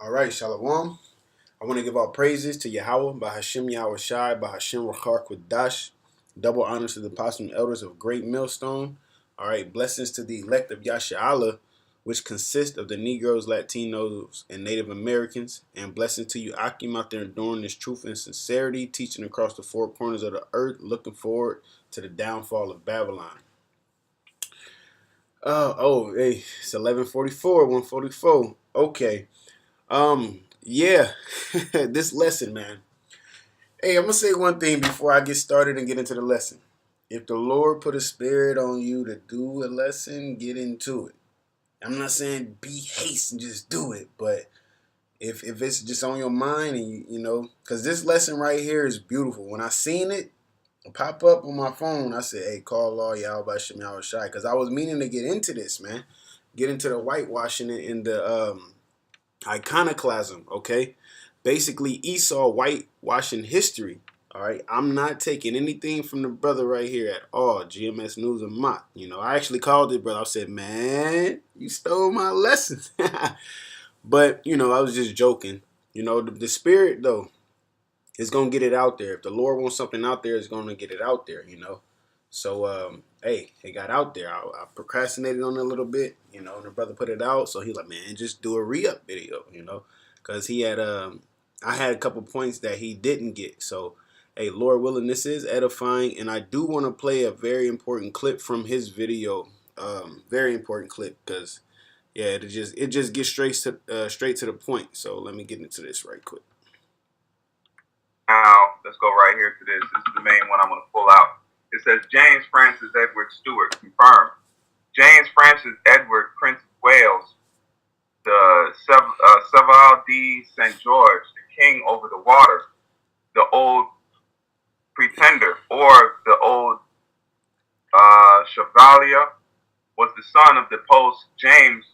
All right, Shalom. I want to give all praises to Yahweh, by Hashem Yahweh Shai, by Hashem Rachar Kodash. Double honors to the apostles and elders of Great Millstone. All right, blessings to the elect of Yasharahla, which consist of the Negroes, Latinos, and Native Americans. And blessings to you, Akim, out there enduring this truth and sincerity, teaching across the four corners of the earth, looking forward to the downfall of Babylon. Hey, it's 11:44, 1:44. Okay. Yeah, this lesson, man. Hey, I'm gonna say one thing before I get started and get into the lesson. If the Lord put a spirit on you to do a lesson, get into it. I'm not saying be haste and just do it, but if it's just on your mind and because this lesson right here is beautiful. When I seen it pop up on my phone, I said, "Hey, call law, y'all by Shem Yahweh Shai," because I was meaning to get into this, man. Get into the whitewashing and the iconoclasm, okay? Basically, Esau whitewashing history, all right? I'm not taking anything from the brother right here at all, GMS News and Mock. I actually called it, brother. I said, man, you stole my lesson. But, I was just joking. The spirit, though, is going to get it out there. If the Lord wants something out there, it's going to get it out there, So, hey, it got out there. I procrastinated on it a little bit, and the brother put it out. So he's like, man, just do a re-up video, because he had, I had a couple points that he didn't get. So, hey, Lord willing, this is edifying. And I do want to play a very important clip from his video. Very important clip because, yeah, it just gets straight to the point. So let me get into this right quick. Now, let's go right here to this. This is the main one I'm going to pull out. It says, James Francis Edward Stuart, confirmed. James Francis Edward, Prince of Wales, the Chevalier de St. George, the king over the water, the old pretender, or the old Chevalier, was the son of the post James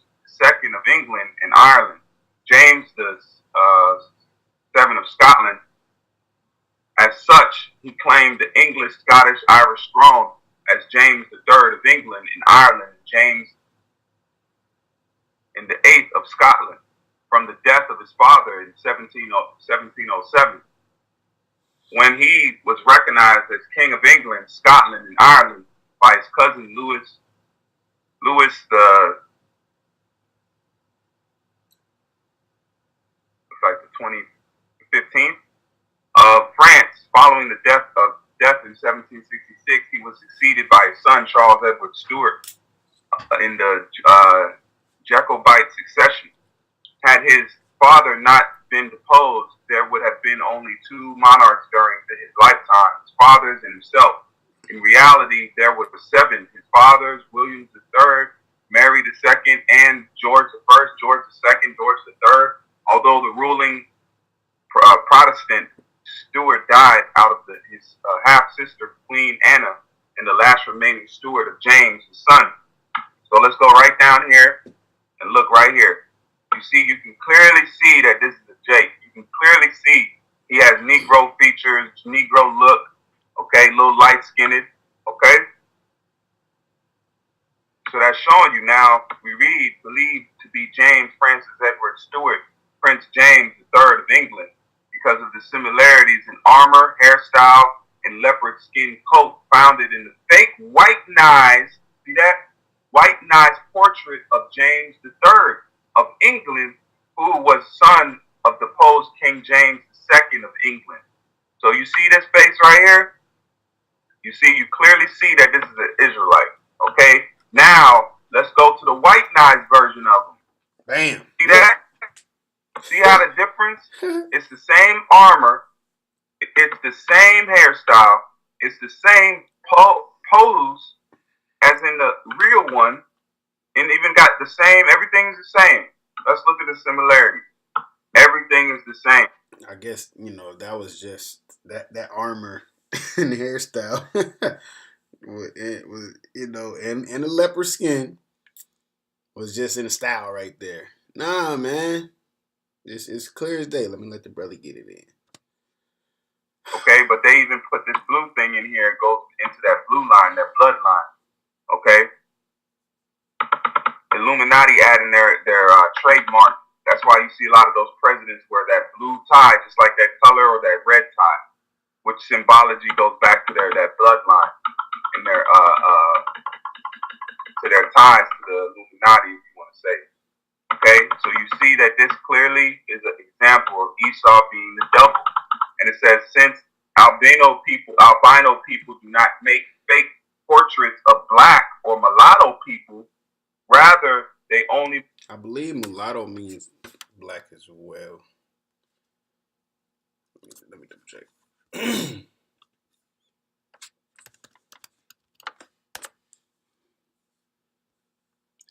II of England and Ireland. James the VII of Scotland. As such, he claimed the English, Scottish, Irish throne as James III of England and Ireland, James VIII of Scotland, from the death of his father in 1707. When he was recognized as King of England, Scotland, and Ireland by his cousin Louis the 15th of France, following the death in 1766, he was succeeded by his son Charles Edward Stuart in the Jacobite succession. Had his father not been deposed, there would have been only two monarchs during his lifetime, his father's and himself. In reality, there were seven: his fathers, William III, Mary II, and George I, George II, George III. Although the ruling Protestant Stuart died out of his half-sister, Queen Anna, and the last remaining Stuart of James, his son. So let's go right down here and look right here. You can clearly see that this is a J. You can clearly see he has Negro features, Negro look, okay, a little light-skinned, okay? So that's showing you now, we read, believed to be James Francis Edward Stuart, Prince James III of England, because of the similarities in armor, hairstyle, and leopard skin coat founded in the fake white-nized, see that? White-nized portrait of James III of England, who was son of the deposed King James II of England. So you see this face right here? You clearly see that this is an Israelite, okay? Now, let's go to the white-nized version of him. Bam. See that? See how the difference? It's the same armor. It's the same hairstyle. It's the same pose as in the real one. And even got the same, everything's the same. Let's look at the similarities. Everything is the same. I guess, that was just that armor and hairstyle. It was, and the leopard skin was just in the style right there. Nah, man. It's clear as day. Let me let the brother get it in. Okay, but they even put this blue thing in here. It goes into that blue line, that bloodline. Okay? Illuminati adding their trademark That's why you see a lot of those presidents wear that blue tie, just like that color or that red tie, which symbology goes back to that bloodline and their ties to the Illuminati, if you want to say. Okay, so you see that this clearly is an example of Esau being the devil, and it says since albino people do not make fake portraits of black or mulatto people, rather they only. I believe mulatto means black as well. Let me double check.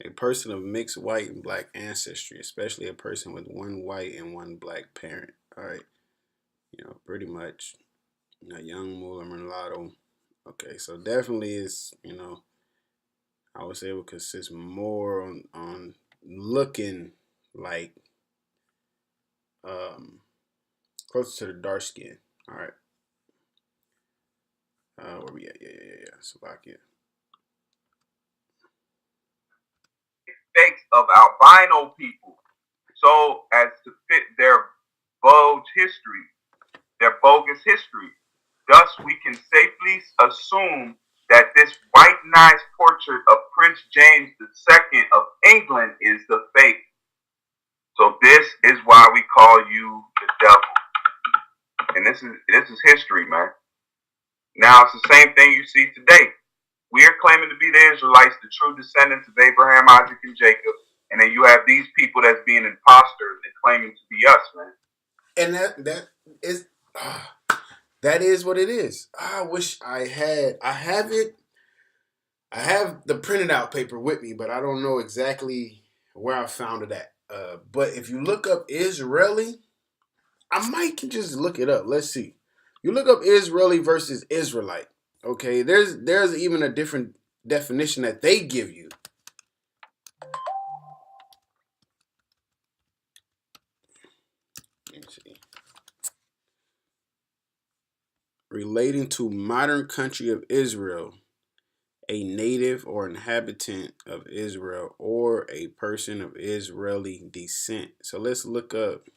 A person of mixed white and black ancestry, especially a person with one white and one black parent. All right, pretty much a young mulatto. Okay, so definitely is, I would say it would consist more on looking like closer to the dark skin. All right. Where we at? Yeah. Slovakia. Fakes of albino people, so as to fit their bogus history. Thus, we can safely assume that this whitenized portrait of Prince James II of England is the fake. So this is why we call you the devil. And this is history, man. Now it's the same thing you see today. We are claiming to be the Israelites, the true descendants of Abraham, Isaac, and Jacob. And then you have these people that's being imposters and claiming to be us, man. And that is what it is. I wish I have it. I have the printed out paper with me, but I don't know exactly where I found it at. But if you look up Israeli, I might can just look it up. Let's see. You look up Israeli versus Israelite. Okay, there's even a different definition that they give you. Let's see. Relating to modern country of Israel, a native or inhabitant of Israel, or a person of Israeli descent. So let's look up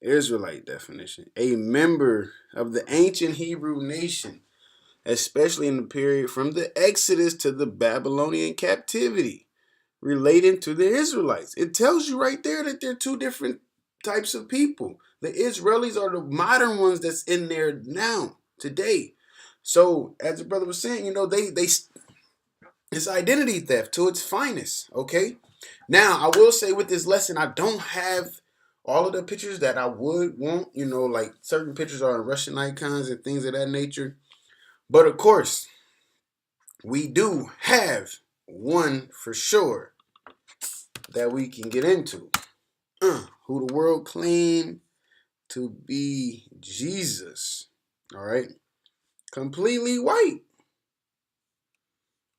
Israelite definition. A member of the ancient Hebrew nation, especially in the period from the Exodus to the Babylonian captivity, relating to the Israelites. It tells you right there that they're two different types of people. The Israelis are the modern ones that's in there now, today. So, as the brother was saying, it's identity theft to its finest, okay? Now, I will say with this lesson, I don't have all of the pictures that I would want, like certain pictures are in Russian icons and things of that nature. But of course, we do have one for sure that we can get into. Who the world claimed to be Jesus. All right. Completely white.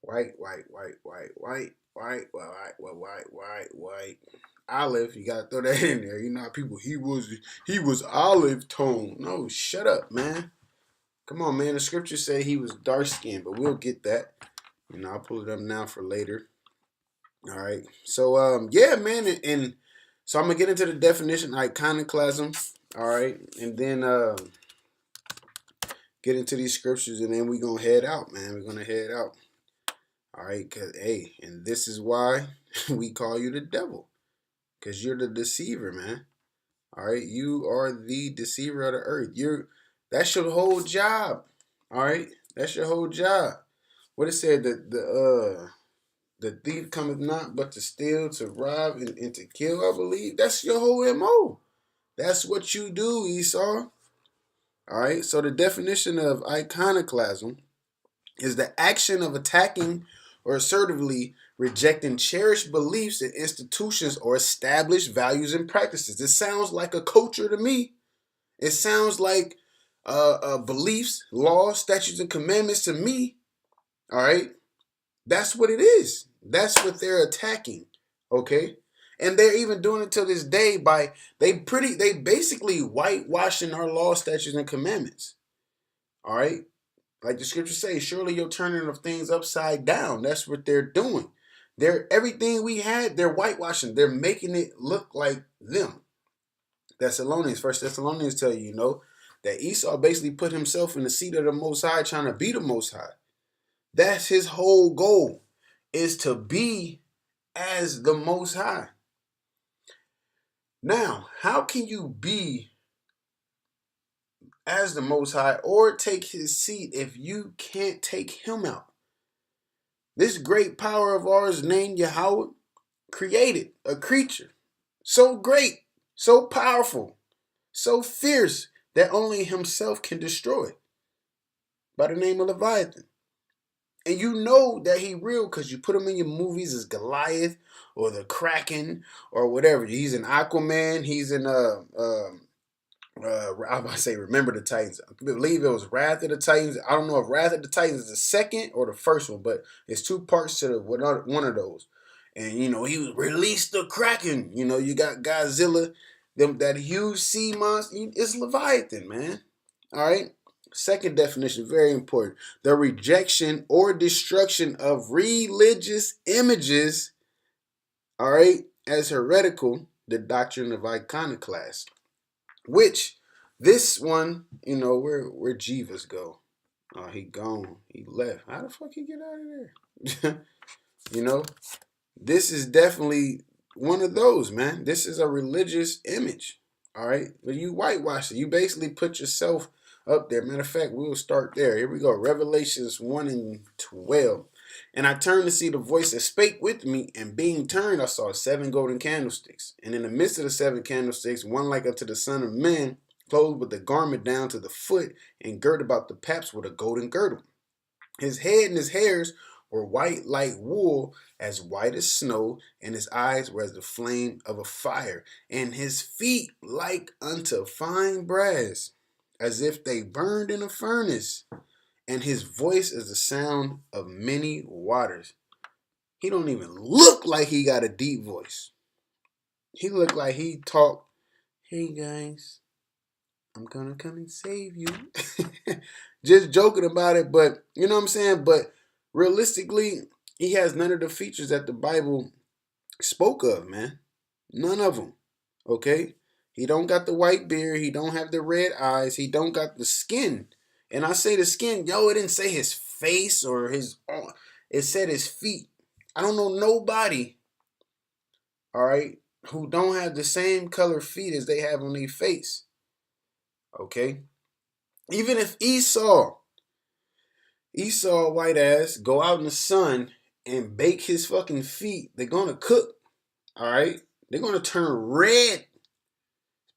White. Olive, you gotta throw that in there. You know how people he was olive tone. No, shut up, man. Come on, man. The scriptures say he was dark skinned, but we'll get that. I'll pull it up now for later. All right. So yeah, man, and so I'm gonna get into the definition iconoclasm. All right, and then get into these scriptures, and then we're gonna head out, man. We're gonna head out. All right, cause and this is why we call you the devil, cause you're the deceiver, man. All right, you are the deceiver of the earth. That's your whole job. All right, that's your whole job. What it said that the thief cometh not but to steal, to rob, and to kill. I believe that's your whole MO. That's what you do, Esau. All right, so the definition of iconoclasm is the action of attacking or assertively rejecting cherished beliefs and institutions or established values and practices. It sounds like a culture to me. It sounds like beliefs, laws, statutes, and commandments to me. All right, that's what it is. That's what they're attacking. Okay. And they're even doing it to this day by they basically whitewashing our law, statutes, and commandments. All right. Like the scriptures say, surely you're turning of things upside down. That's what they're doing. Everything we had, they're whitewashing. They're making it look like them. Thessalonians, First Thessalonians tell you, that Esau basically put himself in the seat of the Most High, trying to be the Most High. That's his whole goal, is to be as the Most High. Now, how can you be as the Most High or take his seat if you can't take him out? This great power of ours named Yahweh created a creature so great, so powerful, so fierce that only himself can destroy, by the name of Leviathan. And you know that he real because you put him in your movies as Goliath or the Kraken or whatever. He's in Aquaman. He's in I was about to say Remember the Titans. I believe it was Wrath of the Titans. I don't know if Wrath of the Titans is the second or the first one, but it's two parts to one of those. And he released the Kraken. You got Godzilla, that huge sea monster. It's Leviathan, man. All right. Second definition, very important. The rejection or destruction of religious images, all right, as heretical, the doctrine of iconoclast. Which this one, where Jeeves go? Oh, he gone. He left. How the fuck he get out of there? This is definitely one of those, man. This is a religious image. All right. But you whitewash it. You basically put yourself up there. Matter of fact, we'll start there. Here we go. Revelations 1:12. And I turned to see the voice that spake with me, and being turned, I saw 7 golden candlesticks. And in the midst of the 7 candlesticks, one like unto the Son of Man, clothed with a garment down to the foot, and girt about the paps with a golden girdle. His head and his hairs were white like wool, as white as snow, and his eyes were as the flame of a fire, and his feet like unto fine brass, as if they burned in a furnace, and his voice is the sound of many waters. He don't even look like he got a deep voice. He look like he talk, hey guys, I'm gonna come and save you. Just joking about it, but you know what I'm saying? But realistically, he has none of the features that the Bible spoke of, man. None of them. Okay? He don't got the white beard. He don't have the red eyes. He don't got the skin. And I say the skin, it didn't say his face or his arm. It said his feet. I don't know nobody, all right, who don't have the same color feet as they have on their face. Okay? Even if Esau, white ass, go out in the sun and bake his fucking feet, they're gonna cook. All right? They're gonna turn red.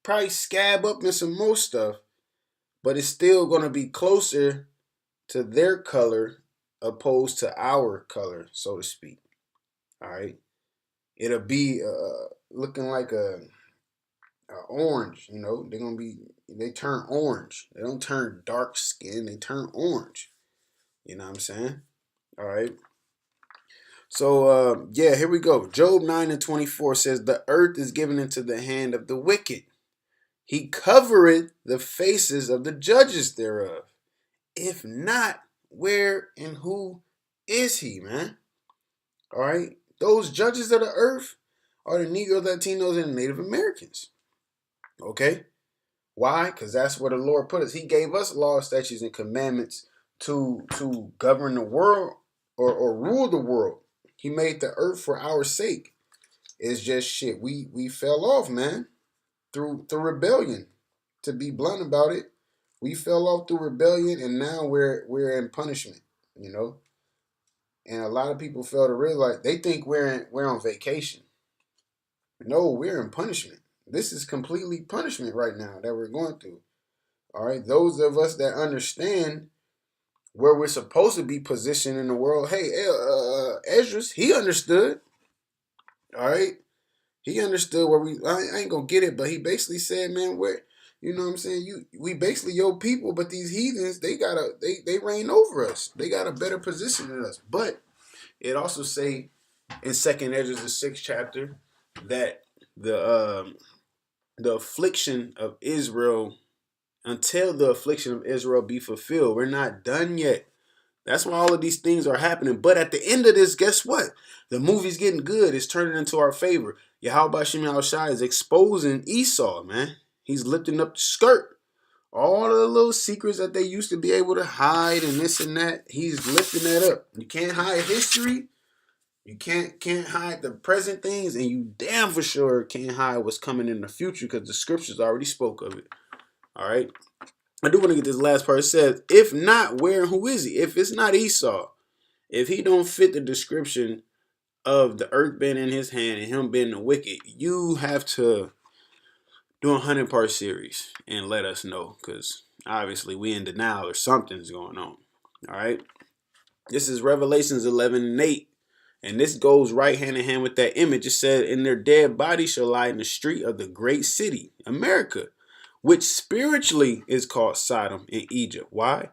Probably scab up and some more stuff. But it's still gonna be closer to their color opposed to our color, so to speak. All right? It'll be looking like a orange, they turn orange. They don't turn dark skin, they turn orange. You know what I'm saying? All right. So, here we go. Job 9:24 says, the earth is given into the hand of the wicked. He covereth the faces of the judges thereof. If not, where and who is he, man? All right. Those judges of the earth are the Negroes, Latinos, and Native Americans. Okay. Why? Because that's where the Lord put us. He gave us laws, statutes, and commandments to govern the world or rule the world. He made the earth for our sake. It's just shit. We fell off, man, through rebellion. To be blunt about it, we fell off through rebellion, and now we're in punishment. And a lot of people fail to realize, they think we're on vacation. No, we're in punishment. This is completely punishment right now that we're going through. All right, those of us that understand where we're supposed to be positioned in the world. Hey, Esdras, he understood. All right, he understood where I ain't gonna get it, but he basically said, man, where, you know what I'm saying? We basically your people, but these heathens, they reign over us. They got a better position than us. But it also say in Second Esdras, the 6th chapter, that the affliction of Israel, until the affliction of Israel be fulfilled, we're not done yet. That's why all of these things are happening. But at the end of this, guess what? The movie's getting good. It's turning into our favor. Yahweh Shem Shai is exposing Esau, man. He's lifting up the skirt. All the little secrets that they used to be able to hide and this and that, he's lifting that up. You can't hide history. You can't hide the present things, and you damn for sure can't hide what's coming in the future because the scriptures already spoke of it. All right. I do want to get this last part. It says, if not, where and who is he? If it's not Esau, if he don't fit the description of the earth being in his hand and him being the wicked, you have to do a 100-part series and let us know, because obviously we in denial or something's going on. All right. This is Revelations 11:8. And this goes right hand in hand with that image. It said, "In their dead bodies shall lie in the street of the great city, America, which spiritually is called Sodom in Egypt." Why?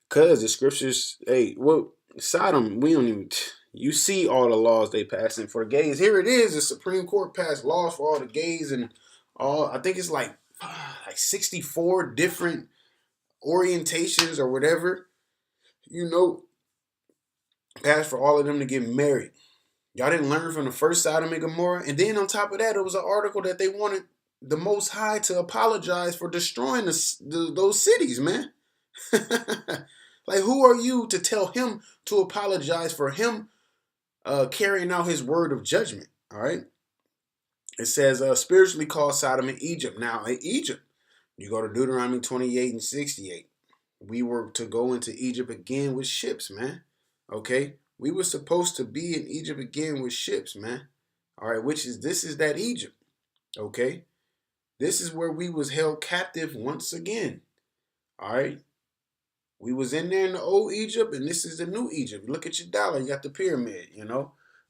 Because the scriptures, hey, well, Sodom, we don't even, you see all the laws they passing for the gays. Here it is, the Supreme Court passed laws for all the gays and all, I think it's like 64 different orientations or whatever, passed for all of them to get married. Y'all didn't learn from the first Sodom and Gomorrah. And then on top of that, it was an article that they wanted the Most High to apologize for destroying those cities, man. Like, who are you to tell him to apologize for him carrying out his word of judgment? All right. It says spiritually called Sodom and Egypt. Now, in Egypt, you go to Deuteronomy 28 and 68. We were to go into Egypt again with ships, man. Okay. We were supposed to be in Egypt again with ships, man. All right, this is that Egypt. Okay. This is where we was held captive once again. All right. We was in there in the old Egypt, and this is the new Egypt. Look at your dollar. You got the pyramid,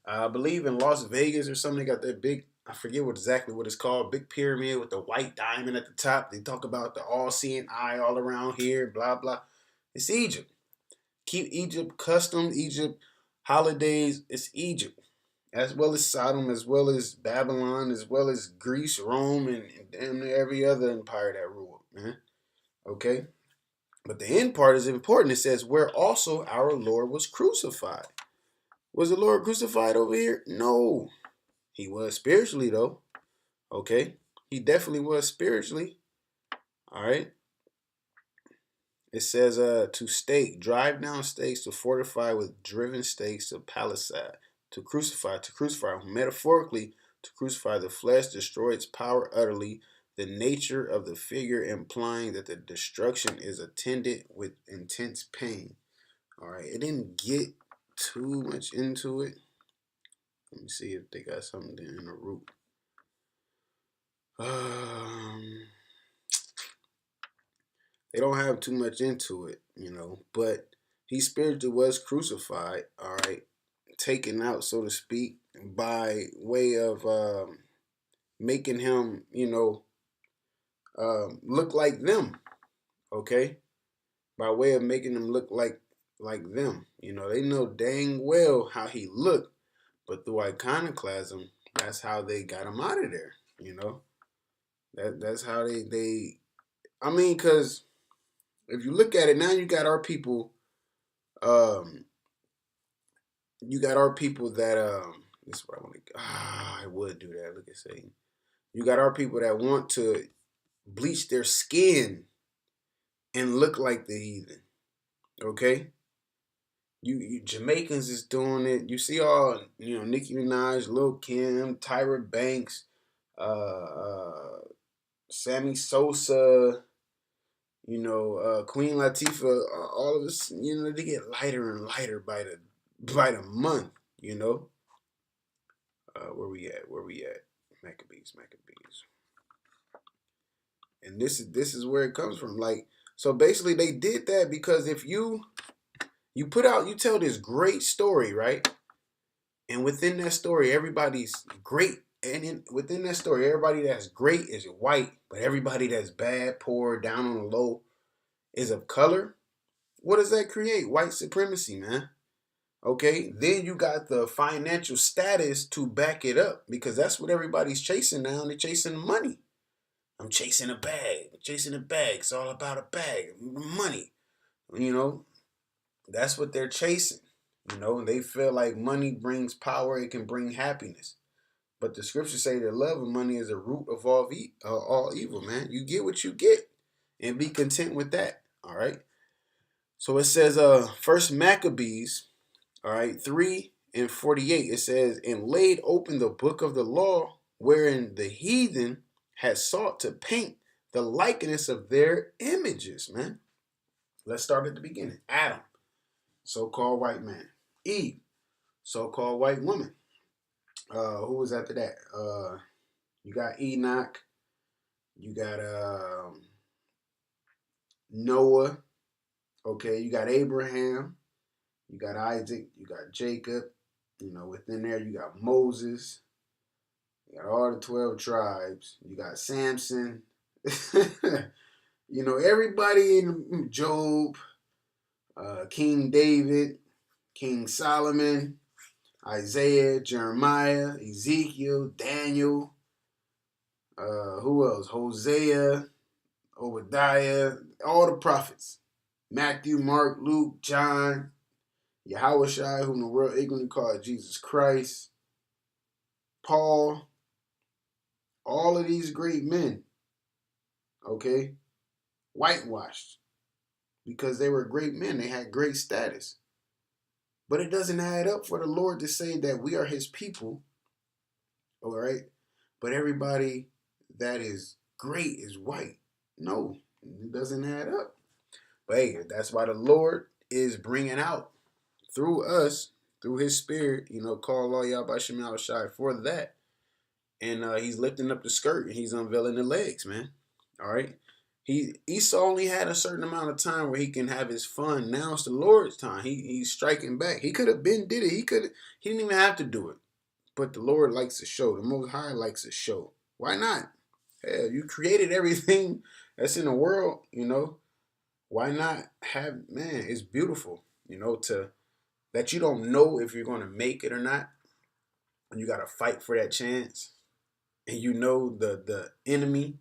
I believe in Las Vegas or something, they got that big, I forget exactly what it's called, big pyramid with the white diamond at the top. They talk about the all-seeing eye all around here, blah, blah. It's Egypt. Keep Egypt custom, Egypt holidays. It's Egypt, as well as Sodom, as well as Babylon, as well as Greece, Rome, and damn near every other empire that ruled, man. Okay? But the end part is important. It says, where also our Lord was crucified. Was the Lord crucified over here? No. He was spiritually, though. Okay? He definitely was spiritually. All right? It says to stake, drive down stakes, to fortify with driven stakes, to palisade, to crucify, metaphorically, to crucify the flesh, destroy its power utterly, the nature of the figure implying that the destruction is attended with intense pain. All right, it didn't get too much into it. Let me see if they got something there in the root. They don't have too much into it, but he spiritually was crucified, all right, taken out, so to speak, by way of making him, look like them, okay, by way of making them look like them. They know dang well how he looked, but through iconoclasm, that's how they got him out of there. That's how they. I mean, because if you look at it now, you got our people. You got our people that this is what I want to. I would do that. Look at Satan. You got our people that want to bleach their skin and look like the heathen. Okay. You Jamaicans is doing it. You see all Nicki Minaj, Lil Kim, Tyra Banks, Sammy Sosa, Queen Latifah, all of us, they get lighter and lighter by the month, Where we at? Maccabees. And this is where it comes from. Like, so basically they did that because if you tell this great story, right? And within that story, everybody's great. And within that story, everybody that's great is white, but everybody that's bad, poor, down on the low is of color. What does that create? White supremacy, man. Okay, then you got the financial status to back it up, because that's what everybody's chasing now. They're chasing money. I'm chasing a bag. It's all about a bag. Money. That's what they're chasing. You know, they feel like money brings power, it can bring happiness. But the scriptures say that love of money is a root of all evil, man. You get what you get and be content with that. All right. So it says first Maccabees, all right, 3:48. It says, and laid open the book of the law, wherein the heathen had sought to paint the likeness of their images, man. Let's start at the beginning. Adam, so-called white man. Eve, so-called white woman. Who was after that? You got Enoch. You got Noah. Okay, you got Abraham. You got Isaac. You got Jacob. You know, within there you got Moses. You got all the 12 tribes. You got Samson. You know, everybody in Job, King David, King Solomon, Isaiah, Jeremiah, Ezekiel, Daniel, who else? Hosea, Obadiah, all the prophets. Matthew, Mark, Luke, John, Yahushua, whom the world ignorantly called Jesus Christ, Paul, all of these great men, okay, whitewashed because they were great men. They had great status. But it doesn't add up for the Lord to say that we are his people, all right? But everybody that is great is white. No, it doesn't add up. But hey, that's why the Lord is bringing out through us, through his spirit, you know, call all y'all by Shemal Shai for that. And he's lifting up the skirt and he's unveiling the legs, man. All right. Esau only had a certain amount of time where he can have his fun. Now it's the Lord's time. He's striking back. He could have been did it. He didn't even have to do it. But the Lord likes to show. The Most High likes to show. Why not? Hell, you created everything that's in the world, you know. Why not have, man, it's beautiful, you know, to that you don't know if you're going to make it or not. And you got to fight for that chance. And you know the enemy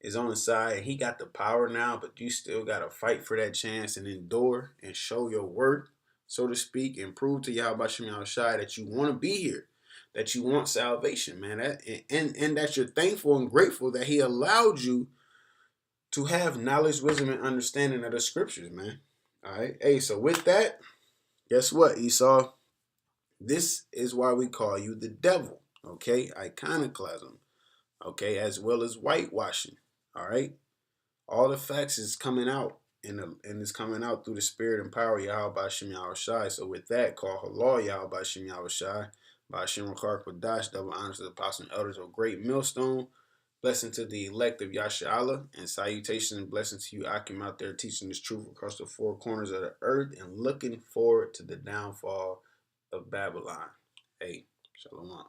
is on the side and he got the power now, but you still got to fight for that chance and endure and show your worth, so to speak, and prove to Yahweh Shem Shai that you want to be here, that you want salvation, man. And that you're thankful and grateful that he allowed you to have knowledge, wisdom, and understanding of the scriptures, man. All right. Hey, so with that, guess what, Esau? This is why we call you the devil, okay? Iconoclasm, okay, as well as whitewashing, all right? All the facts is coming out, and it's coming out through the spirit and power of Yahweh Shem Shai. So with that, call Halal Yahweh Shem Shai, by Shem Rakar Kodash, double honors to the apostles and elders of Great Millstone. Blessing to the elect of Yasha, and salutations and blessings to you, Akim, out there teaching this truth across the four corners of the earth and looking forward to the downfall of Babylon. Hey, shalom.